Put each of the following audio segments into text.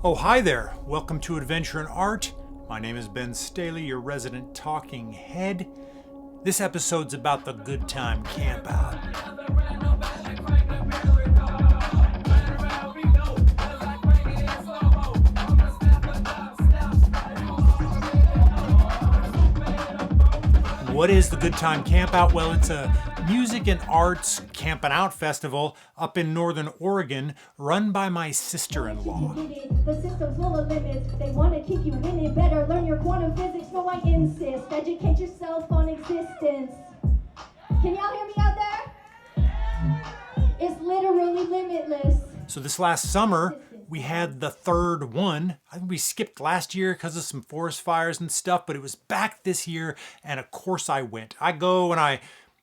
Oh, hi there. Welcome to Adventure in Art. My name is Ben Staley, your resident talking head. This episode's about the Good Time Campout. What is the Good Time Campout? Well, it's a music and arts camping out festival up in Northern Oregon run by my sister-in-law. The system's full of limits. They want to keep you in it. Better learn your quantum physics. No, I insist. Educate yourself on existence. Can y'all hear me out there? It's literally limitless. So this last summer, we had the third one. I think we skipped last year because of some forest fires and stuff, but it was back this year, and of course I went. I go and I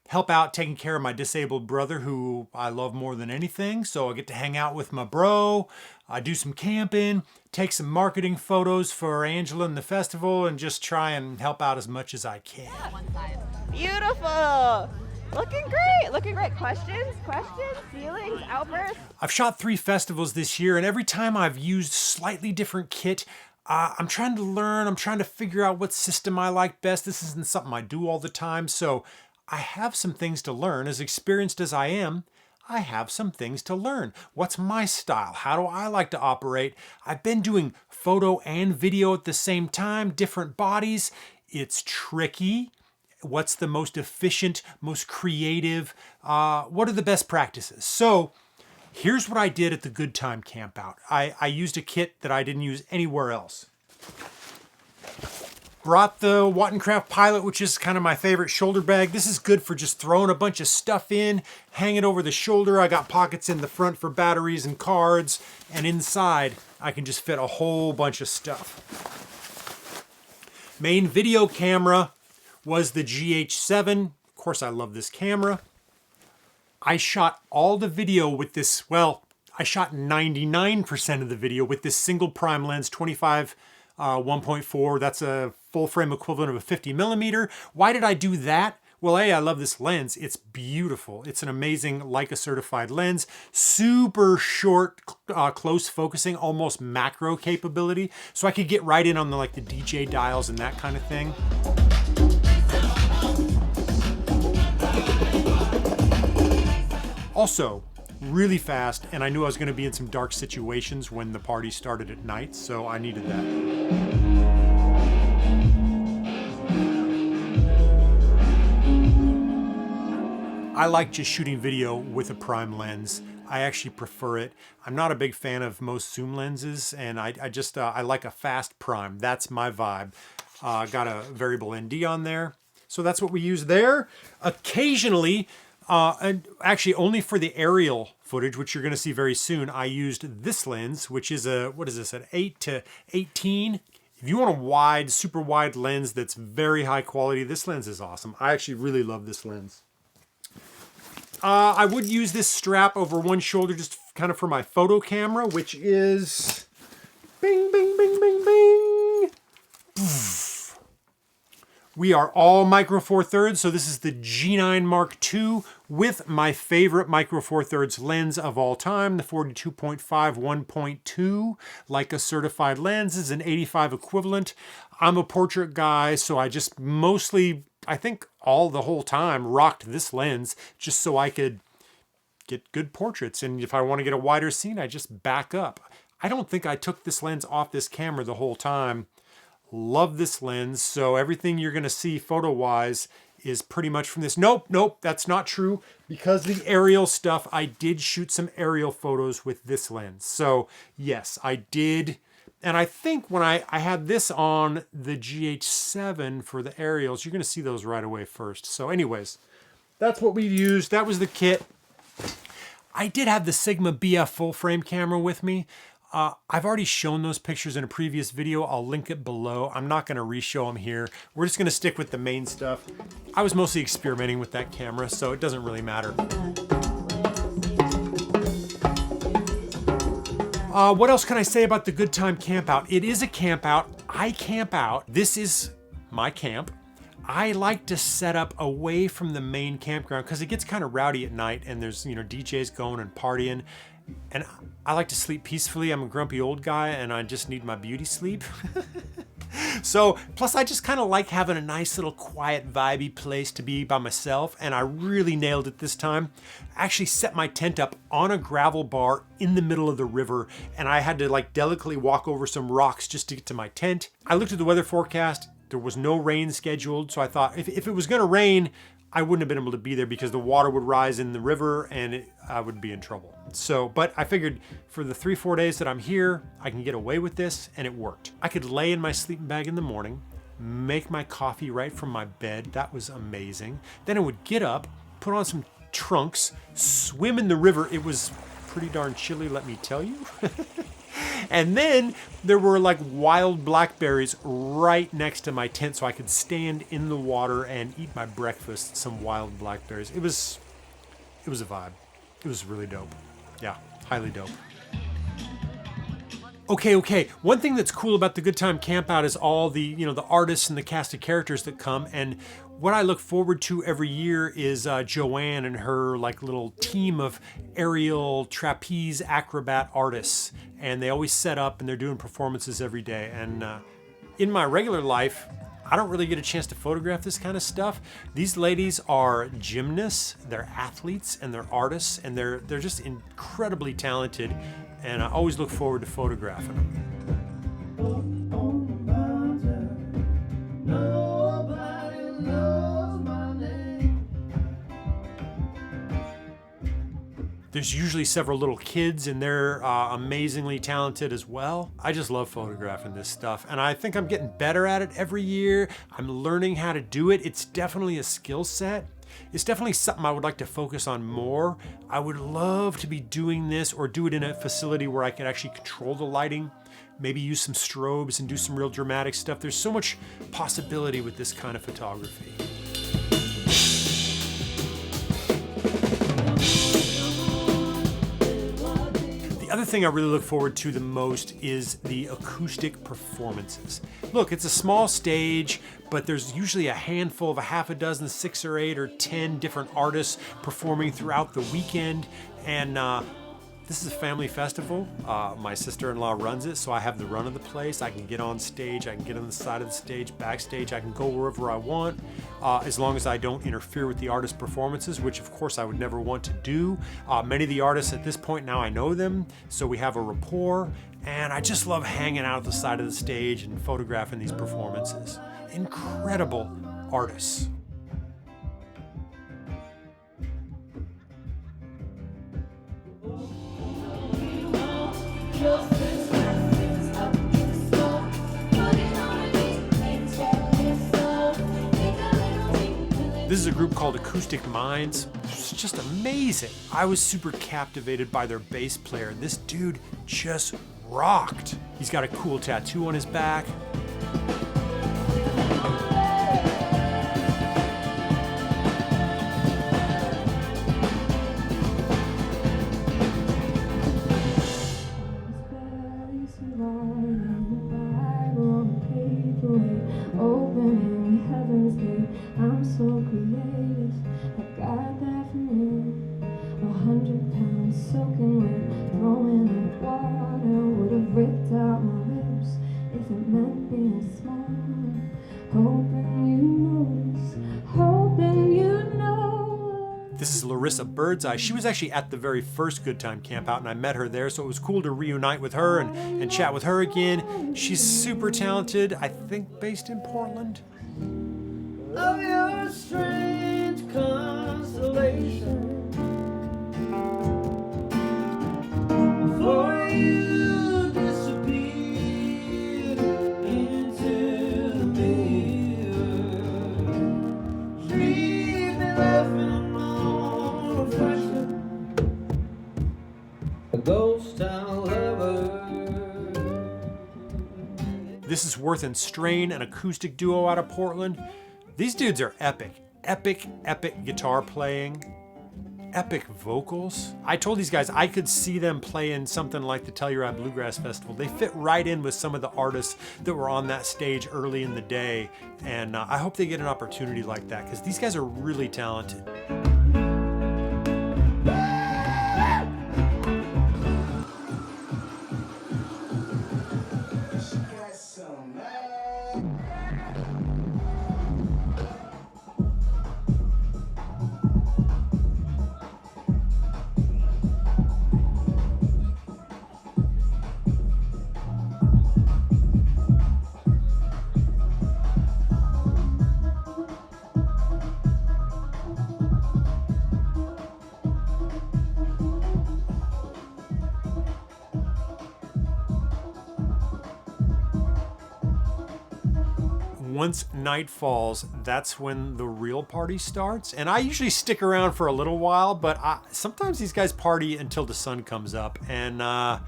help out taking care of my disabled brother, who I love more than anything, so I get to hang out with my bro. I do some camping, take some marketing photos for Angela and the festival, and just try and help out as much as I can. Beautiful! Looking great, looking great. Questions, feelings, outbursts? I've shot 3 festivals this year, and every time I've used slightly different kit, I'm trying to learn, I'm trying to figure out what system I like best. This isn't something I do all the time, so I have some things to learn. As experienced as I am, I have some things to learn. What's my style? How do I like to operate? I've been doing photo and video at the same time, different bodies. It's tricky. What's the most efficient, most creative? What are the best practices? So here's what I did at the Good Time Campout. I used a kit that I didn't use anywhere else. Brought the Wattencraft Pilot, which is kind of my favorite shoulder bag. This is good for just throwing a bunch of stuff in, hang it over the shoulder. I got pockets in the front for batteries and cards, and inside I can just fit a whole bunch of stuff. Main video camera was the GH7. Of course, I love this camera. I shot all the video with this, well, I shot 99% of the video with this single prime lens, 25 1.4. That's a full frame equivalent of a 50 millimeter. Why did I do that? Well, I love this lens. It's beautiful. It's an amazing Leica certified lens. Super short, close focusing, almost macro capability. So I could get right in on the DJ dials and that kind of thing. Also, really fast, and I knew I was going to be in some dark situations when the party started at night, so I needed that. I like just shooting video with a prime lens. I actually prefer it. I'm not a big fan of most zoom lenses, and I like a fast prime. That's my vibe. Got a variable ND on there. So that's what we use there. Occasionally, and actually only for the aerial footage, which you're going to see very soon, I used this lens, which is a, what is this, an 8-18? If you want a wide, super wide lens that's very high quality, this lens is awesome. I actually really love this lens. I would use this strap over one shoulder just kind of for my photo camera, which is bing, bing, bing, bing, bing. We are all Micro Four Thirds, so this is the G9 Mark II with my favorite Micro Four Thirds lens of all time, the 42.5 1.2 Leica certified lens. This is an 85 equivalent. I'm a portrait guy, so I just mostly, I think the whole time, rocked this lens just so I could get good portraits. And if I want to get a wider scene, I just back up. I don't think I took this lens off this camera the whole time. Love this lens, so everything you're going to see photo-wise is pretty much from this. Nope, that's not true. Because the aerial stuff, I did shoot some aerial photos with this lens. So yes, I did. And I think when I had this on the GH7 for the aerials, you're going to see those right away first. So anyways, that's what we used. That was the kit. I did have the Sigma BF full frame camera with me. I've already shown those pictures in a previous video. I'll link it below. I'm not going to re-show them here. We're just going to stick with the main stuff. I was mostly experimenting with that camera, so it doesn't really matter. What else can I say about the Good Time Campout? It is a camp out. I camp out. This is my camp. I like to set up away from the main campground because it gets kind of rowdy at night and there's, DJs going and partying. And I like to sleep peacefully. I'm a grumpy old guy and I just need my beauty sleep. So, plus I just kind of like having a nice little quiet, vibey place to be by myself, and I really nailed it this time. I actually set my tent up on a gravel bar in the middle of the river, and I had to like delicately walk over some rocks just to get to my tent. I looked at the weather forecast. There was no rain scheduled, so I thought if it was gonna rain, I wouldn't have been able to be there because the water would rise in the river and I would be in trouble. So, but I figured for the 3-4 days that I'm here, I can get away with this, and it worked. I could lay in my sleeping bag in the morning, make my coffee right from my bed. That was amazing. Then I would get up, put on some trunks, swim in the river. It was pretty darn chilly, let me tell you. And then there were like wild blackberries right next to my tent, so I could stand in the water and eat my breakfast, some wild blackberries. It was a vibe. It was really dope. Yeah, highly dope. Okay. One thing that's cool about the Good Time Campout is all the, the artists and the cast of characters that come. And what I look forward to every year is Joanne and her like little team of aerial trapeze acrobat artists. And they always set up and they're doing performances every day. And in my regular life, I don't really get a chance to photograph this kind of stuff. These ladies are gymnasts, they're athletes, and they're artists, and they're just incredibly talented. And I always look forward to photographing them. There's usually several little kids and they're amazingly talented as well. I just love photographing this stuff and I think I'm getting better at it every year. I'm learning how to do it. It's definitely a skill set. It's definitely something I would like to focus on more. I would love to be doing this or do it in a facility where I could actually control the lighting, maybe use some strobes and do some real dramatic stuff. There's so much possibility with this kind of photography. The other thing I really look forward to the most is the acoustic performances. Look, it's a small stage, but there's usually a handful of a half a dozen, 6 or 8 or 10 different artists performing throughout the weekend. And this is a family festival. My sister-in-law runs it, so I have the run of the place. I can get on stage, I can get on the side of the stage, backstage, I can go wherever I want, as long as I don't interfere with the artist performances, which of course I would never want to do. Many of the artists at this point now I know them, so we have a rapport, and I just love hanging out at the side of the stage and photographing these performances. Incredible artists. This is a group called Acoustic Minds. It's just amazing. I was super captivated by their bass player. This dude just rocked. He's got a cool tattoo on his back. This is Birdseye. She was actually at the very first Good Time Campout and I met her there, so it was cool to reunite with her and chat with her again. She's super talented, I think based in Portland. Of your strange constellation, before you disappear into the mirror, leave me laughing. This is Worth and Strain, an acoustic duo out of Portland. These dudes are epic. Epic guitar playing. Epic vocals. I told these guys I could see them playing something like the Telluride Bluegrass Festival. They fit right in with some of the artists that were on that stage early in the day. And I hope they get an opportunity like that because these guys are really talented. Once night falls, that's when the real party starts. And I usually stick around for a little while, but sometimes these guys party until the sun comes up. And I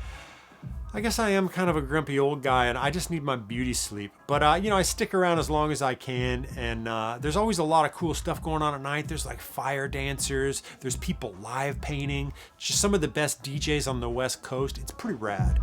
guess I am kind of a grumpy old guy and I just need my beauty sleep. But, you know, I stick around as long as I can. And there's always a lot of cool stuff going on at night. There's like fire dancers. There's people live painting. Just some of the best DJs on the West Coast. It's pretty rad.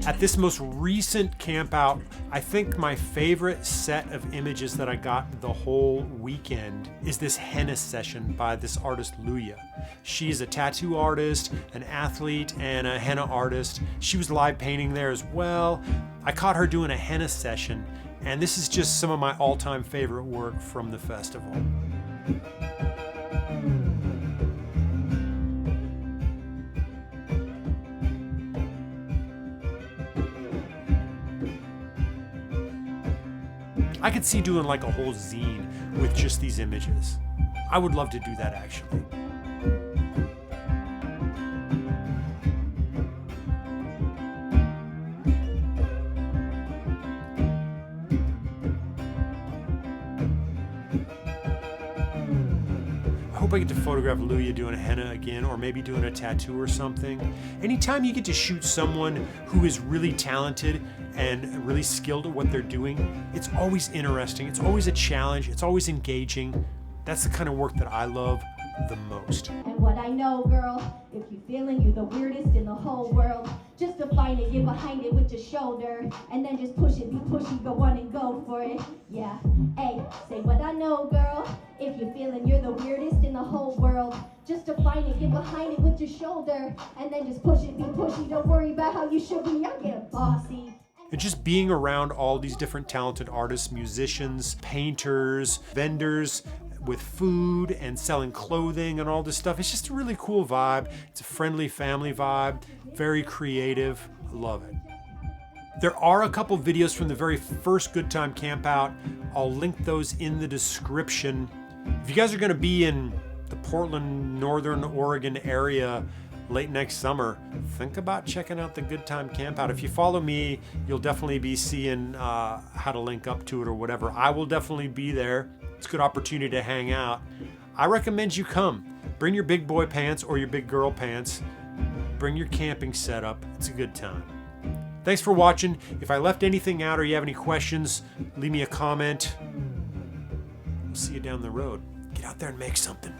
At this most recent camp out, I think my favorite set of images that I got the whole weekend is this henna session by this artist Leica. She's a tattoo artist, an athlete, and a henna artist. She was live painting there as well. I caught her doing a henna session, and this is just some of my all-time favorite work from the festival. I could see doing like a whole zine with just these images. I would love to do that actually. I hope I get to photograph Leica doing a henna again, or maybe doing a tattoo or something. Anytime you get to shoot someone who is really talented and really skilled at what they're doing, it's always interesting, it's always a challenge, it's always engaging. That's the kind of work that I love the most. And what I know, girl, if you're feeling you're the weirdest in the whole world, just define it, get behind it with your shoulder, and then just push it, be pushy, go on and go for it. Yeah, hey, say what I know, girl, if you're feeling you're the weirdest in the whole world, just define it, get behind it with your shoulder, and then just push it, be pushy, don't worry about how you should be, I'll get bossy. And just being around all these different talented artists, musicians, painters, vendors, with food and selling clothing and all this stuff. It's just a really cool vibe. It's a friendly family vibe, very creative. I love it. There are a couple videos from the very first Good Time Campout. I'll link those in the description. If you guys are gonna be in the Portland, Northern Oregon area late next summer, think about checking out the Good Time Campout. If you follow me, you'll definitely be seeing how to link up to it or whatever. I will definitely be there. It's a good opportunity to hang out. I recommend you come. Bring your big boy pants or your big girl pants. Bring your camping setup. It's a good time. Thanks for watching. If I left anything out or you have any questions, leave me a comment. We'll see you down the road. Get out there and make something.